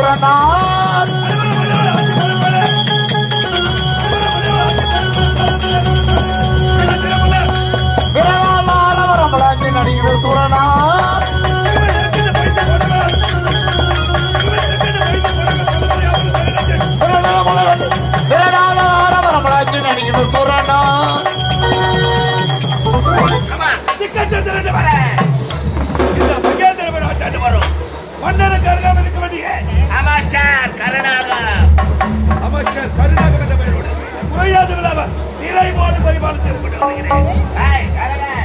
சூரனார் விரலாளவரம்பளாஞ்சி நடிகிற சூரனார் விரலாளவரம்பளாஞ்சி நடிகிற சூரனார் இந்த மகேந்திர நாட்டாண்டு வரும் மன்னனுக்கு அருகாமல் இருக்க வேண்டிய அமைச்சர் கருணாகர் என்ற பெயரோடு குறையாத விழாவர் நிறைவோடு பரிமாறு செய்து கொண்டு வருகிறேன்.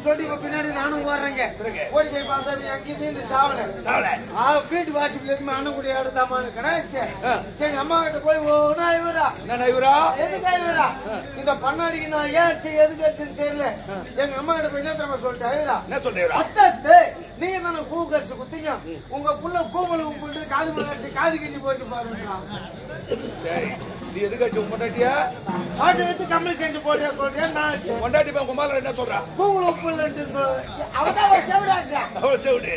சொல்லிட்டு இப்ப பின்னாடி நானும் ஓடுறேங்க. ஓடி போய் பார்த்தா அங்கேயும் மீந்து சாவல. வீட்டு வாசிப்புல இருந்து அண்ணன் கூட எடுத்தாமான்னு கணேஷ்க்கு எங்க அம்மா கிட்ட போய் ஓனா இவரா எதுக்கா இவரா இந்த பண்ணாடிக்கு நான் ஏன் எதுக்கு வச்சுன்னு தெரியல. எங்க அம்மா கிட்ட போய் என்ன தெரியுமா சொல்லிட்டேன், அத்தை நீங்க தானே பூ கரிசி குத்திங்க, உங்க புள்ள பூமலை உப்பு காது மலை காது கிஞ்சி போச்சு பாருங்க. நீ எதுக்காச்சு பொண்டாட்டியா பாட்டு எடுத்து கம்பளி செஞ்சு போட்டியா சொல்றேன். நான் பொண்டாட்டி குமார என்ன சொல்றா, பூமலை உப்பு இல்லைன்னு அவதான் ஒரு செவிடாசா அவளை செவிடு